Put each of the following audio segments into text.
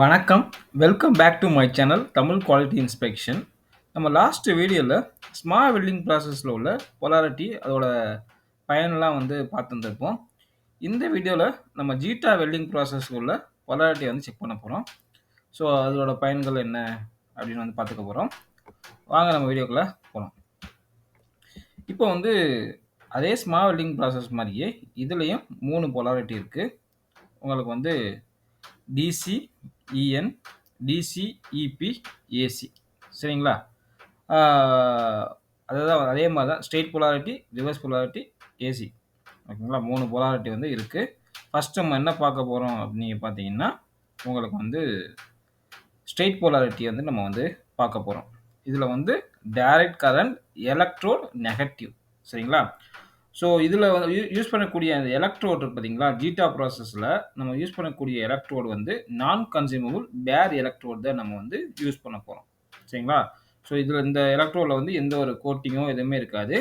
வணக்கம். Welcome back to my channel Tamil quality inspection. நம்ம last வீடியோல ஸ்மால் வெல்டிங் ப்ராசஸ்ல உள்ள பொலாரிட்டி அதோட பயன்லாம் பார்த்துருந்துருப்போம். இந்த வீடியோல நம்ம ஜீட்டா வெல்டிங் ப்ராசஸ்ல உள்ள பொலாரிட்டிய செக் பண்ண போறோம். ஸோ அதோட பயன்கள் என்ன அப்படின்னு பார்த்துக்க போறோம். வாங்க நம்ம வீடியோக்குள்ள போலாம். இப்போ அதே ஸ்மால் வெல்டிங் ப்ராசஸ் மாதிரியே இதுலயும் 3 பொலாரிட்டி இருக்கு. உங்களுக்கு டிசி, இஎன், டிசி, இபி, ஏசி. சரிங்களா? அதுதான் அதே மாதிரி தான் straight polarity, reverse polarity, AC. ஓகேங்களா? 3 பொலாரிட்டி இருக்கு. ஃபர்ஸ்ட் நம்ம என்ன பார்க்க போறோம் அப்படின்னு பார்த்தீங்கன்னா, உங்களுக்கு ஸ்ட்ரெயிட் பொலாரிட்டி நம்ம பார்க்க போறோம். இதுல டைரக்ட் கரண்ட், எலக்ட்ரோட், நெகட்டிவ். சரிங்களா? ஸோ இதில் யூஸ் பண்ணக்கூடிய அந்த எலக்ட்ரோடு இருக்கு பார்த்தீங்களா, ஜீட்டா ப்ராசஸில் நம்ம யூஸ் பண்ணக்கூடிய எலக்ட்ரோடு நான் கன்சியூமபிள் பேர் எலக்ட்ரோடு தான் நம்ம யூஸ் பண்ண போகிறோம். சரிங்களா? ஸோ இதில் இந்த எலக்ட்ரோடில் எந்த ஒரு கோட்டிங்கோ எதுவுமே இருக்காது.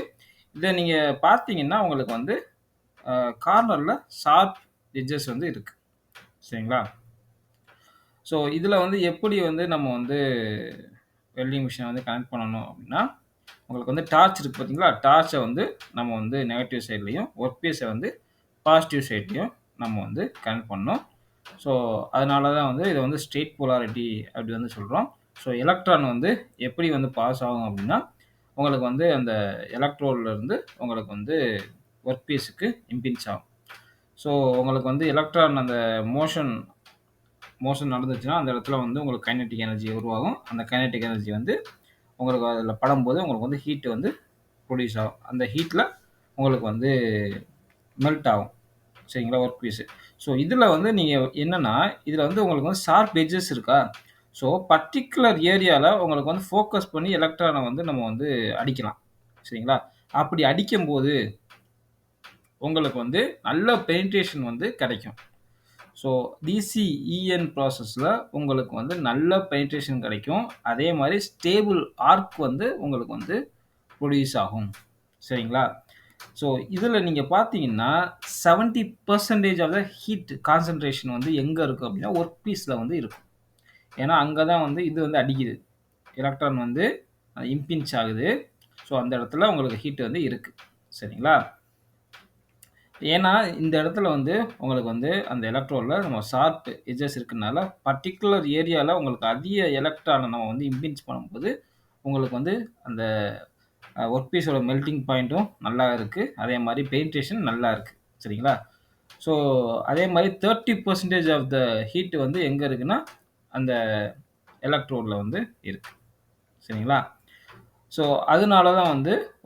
இதை நீங்கள் பார்த்தீங்கன்னா உங்களுக்கு கார்னரில் ஷார்ப் எட்ஜஸ் இருக்குது. சரிங்களா? ஸோ இதில் எப்படி நம்ம வெல்டிங் மிஷினை கனெக்ட் பண்ணணும் அப்படின்னா, உங்களுக்கு டார்ச் இருக்குது பார்த்தீங்களா, டார்ச்சை நம்ம நெகட்டிவ் சைட்லையும் ஒர்க் பீஸை பாசிட்டிவ் சைட்லையும் நம்ம கனெக்ட் பண்ணோம். ஸோ அதனால தான் இதை ஸ்ட்ரெயிட் பொலாரிட்டி அப்படி சொல்கிறோம். ஸோ எலக்ட்ரான் எப்படி பாஸ் ஆகும் அப்படின்னா, உங்களுக்கு அந்த எலக்ட்ரோட்லேருந்து உங்களுக்கு ஒர்க் பீஸுக்கு இம்பின்ச் ஆகும். ஸோ உங்களுக்கு எலக்ட்ரான் அந்த மோஷன் நடந்துச்சுன்னா அந்த இடத்துல உங்களுக்கு கைனெட்டிக் எனர்ஜி உருவாகும். அந்த கைனெட்டிக் எனர்ஜி உங்களுக்கு அதில் படும்போது உங்களுக்கு ஹீட் ப்ரொடியூஸ் ஆகும். அந்த ஹீட்டில் உங்களுக்கு மெல்ட் ஆகும். சரிங்களா? Work piece. ஸோ இதில் நீங்கள் என்னென்னா, இதில் உங்களுக்கு ஷார்ப் எட்ஜஸ் இருக்கா. ஸோ பர்டிகுலர் ஏரியாவில் உங்களுக்கு ஃபோக்கஸ் பண்ணி எலக்ட்ரானை நம்ம அடிக்கலாம். சரிங்களா? அப்படி அடிக்கும்போது உங்களுக்கு நல்ல பெனிட்ரேஷன் கிடைக்கும். ஸோ டிசி, இஎன் ப்ராசஸில் உங்களுக்கு நல்ல பெனிட்ரேஷன் கிடைக்கும். அதே மாதிரி ஸ்டேபிள் ஆர்க் உங்களுக்கு ப்ரொடியூஸ் ஆகும். சரிங்களா? ஸோ இதில் நீங்கள் பார்த்தீங்கன்னா 70% ஆஃப் த ஹீட் கான்சன்ட்ரேஷன் எங்கே இருக்குது அப்படின்னா ஒர்க் பீஸில் இருக்கும். ஏன்னா அங்கே தான் இது அடிக்குது. எலக்ட்ரான் இம்பின்ச் ஆகுது. ஸோ அந்த இடத்துல உங்களுக்கு ஹீட் இருக்குது. சரிங்களா? ஏன்னா இந்த இடத்துல உங்களுக்கு அந்த எலக்ட்ரோடில் நம்ம ஷார்ப் எட்ஜஸ் இருக்கிறதுனால பர்டிகுலர் ஏரியாவில் உங்களுக்கு அதிக எலக்ட்ரானை நம்ம இம்பின்ச் பண்ணும்போது உங்களுக்கு அந்த ஒர்க் பீஸோட மெல்டிங் பாயிண்ட்டும் நல்லா இருக்குது. அதே மாதிரி பெயின்ட்ரேஷன் நல்லா இருக்குது. சரிங்களா? ஸோ அதே மாதிரி 30% ஆஃப் த ஹீட் எங்கே இருக்குன்னா அந்த எலக்ட்ரோடில் இருக்குது. சரிங்களா? ஸோ அதனால தான்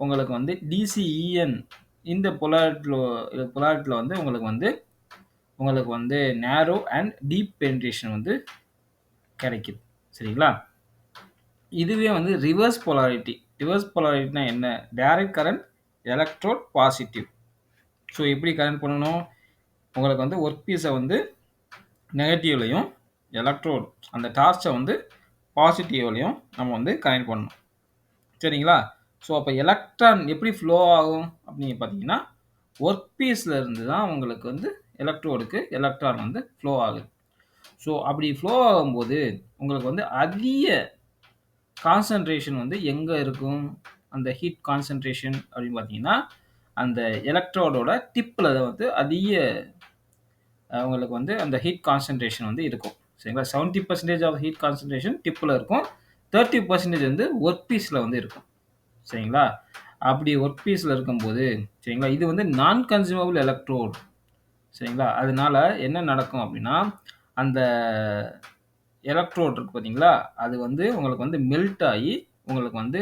உங்களுக்கு டிசிஇஎன் இந்த பொலாரிட்டியில் உங்களுக்கு நேரோ அண்ட் டீப் பெனிட்ரேஷன் கிடைக்குது. சரிங்களா? இதுவே ரிவர்ஸ் பொலாரிட்டி. ரிவர்ஸ் பொலாரிட்டினா என்ன? Direct current, electrode, positive. So எப்படி கனெக்ட் பண்ணணும்? உங்களுக்கு ஒர்க் பீஸை நெகட்டிவ்லையும் எலக்ட்ரோட் அந்த டார்ச்சை பாசிட்டிவ்லையும் நம்ம கனெக்ட் பண்ணணும். சரிங்களா? ஸோ அப்போ எலக்ட்ரான் எப்படி ஃப்ளோ ஆகும் அப்படின்னு பார்த்தீங்கன்னா, ஒர்க் பீஸில் இருந்து தான் உங்களுக்கு எலக்ட்ரோடுக்கு எலக்ட்ரான் ஃப்ளோ ஆகுது. ஸோ அப்படி ஃப்ளோ ஆகும்போது உங்களுக்கு அதிக கான்சன்ட்ரேஷன் எங்கே இருக்கும்? அந்த ஹீட் கான்சன்ட்ரேஷன் அப்படின்னு பார்த்தீங்கன்னா, அந்த எலக்ட்ரோடோட டிப்பில் அதிக உங்களுக்கு அந்த ஹீட் கான்சன்ட்ரேஷன் இருக்கும். சரிங்களா? 70% ஆஃப் ஹீட் கான்சன்ட்ரேஷன் டிப்பில் இருக்கும். 30% ஒர்க் பீஸில் இருக்கும். சரிங்களா? அப்படி ஒர்க் பீஸில் இருக்கும்போது சரிங்களா, இது நான் கன்சியூமபிள் எலக்ட்ரோட். சரிங்களா? அதனால என்ன நடக்கும் அப்படின்னா, அந்த எலக்ட்ரோட் இருக்கு பார்த்தீங்களா, அது உங்களுக்கு மெல்ட் ஆகி உங்களுக்கு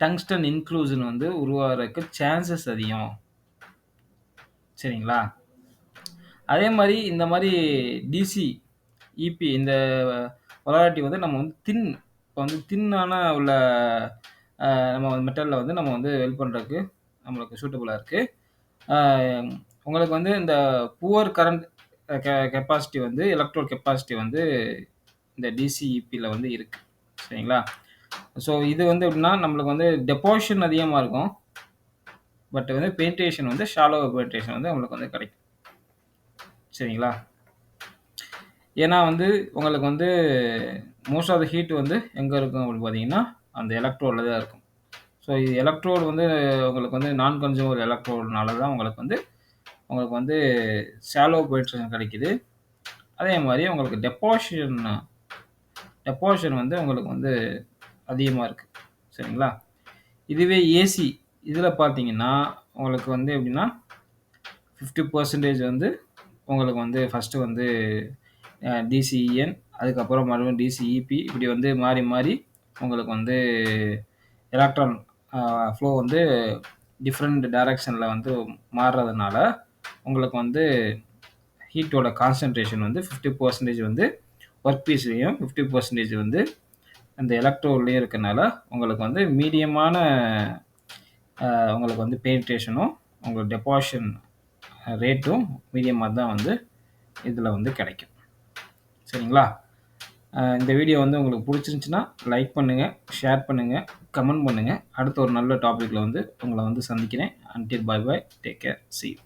டங்ஸ்டன் இன்க்ளூஷன் உருவாகிறதுக்கு சான்சஸ் அதிகம். சரிங்களா? அதே மாதிரி இந்த மாதிரி டிசி, இபி இந்த பொலாரிட்டி நம்ம இப்போ தின்னான உள்ள நம்ம மெட்டலில் நம்ம வெல்ட் பண்ணுறதுக்கு நம்மளுக்கு சூட்டபுளாக இருக்குது. உங்களுக்கு இந்த poor current capacity electrode capacity இந்த டிசிஇபியில் இருக்குது. சரிங்களா? ஸோ இது எப்படின்னா நம்மளுக்கு டெபாசிஷன் அதிகமாக இருக்கும். பட் பெனிட்ரேஷன் ஷாலோ பெனிட்ரேஷன் நம்மளுக்கு கிடைக்கும். சரிங்களா? ஏன்னா வந்து உங்களுக்கு வந்து மோஸ்ட் ஆஃப் த ஹீட் வந்து எங்க இருக்கும் அப்படின்னு பார்த்தீங்கன்னா, அந்த எலக்ட்ரோட்ல தான் இருக்கும். ஸோ இது எலக்ட்ரோடு வந்து உங்களுக்கு வந்து நான் கன்சூமர் எலக்ட்ரோடுனால தான் உங்களுக்கு வந்து ஷாலோ பெனிட்ரேஷன் கிடைக்குது. அதே மாரி உங்களுக்கு டெபாசிஷன் வந்து உங்களுக்கு வந்து அதிகமா இருக்கு. சரிங்களா? இதுவே ஏசி இதில பார்த்தீங்கன்னா, உங்களுக்கு வந்து எப்படின்னா 50% வந்து உங்களுக்கு வந்து ஃபர்ஸ்ட்டு வந்து டிசிஇஎன் அதுக்கப்புறம் மறுபடியும் டிசிஇபி இப்படி வந்து மாறி, மாறி உங்களுக்கு வந்து எலக்ட்ரான் ஃப்ளோ வந்து டிஃப்ரெண்ட் டைரக்ஷன்ல வந்து மாறுறதுனால, உங்களுக்கு வந்து ஹீட்டோட கான்சன்ட்ரேஷன் வந்து 50% வந்து ஒர்க் பீஸ்லயும், 50% வந்து அந்த எலக்ட்ரோட்லயும் இருக்கனால, உங்களுக்கு வந்து மீடியமான உங்களுக்கு வந்து பெனிட்ரேஷனும், உங்களுக்கு டெபாசிஷன் ரேட்டும் மீடியமா தான் வந்து இதில வந்து கிடைக்கும். சரிங்களா? இந்த வீடியோ வந்து உங்களுக்கு புடிச்சிருந்துச்சுன்னா, லைக் பண்ணுங்க, ஷேர் பண்ணுங்க, கமெண்ட் பண்ணுங்க. அடுத்த ஒரு நல்ல டாபிக்ல வந்து உங்கள வந்து சந்திக்கிறேன். Until bye bye. Take care. C you.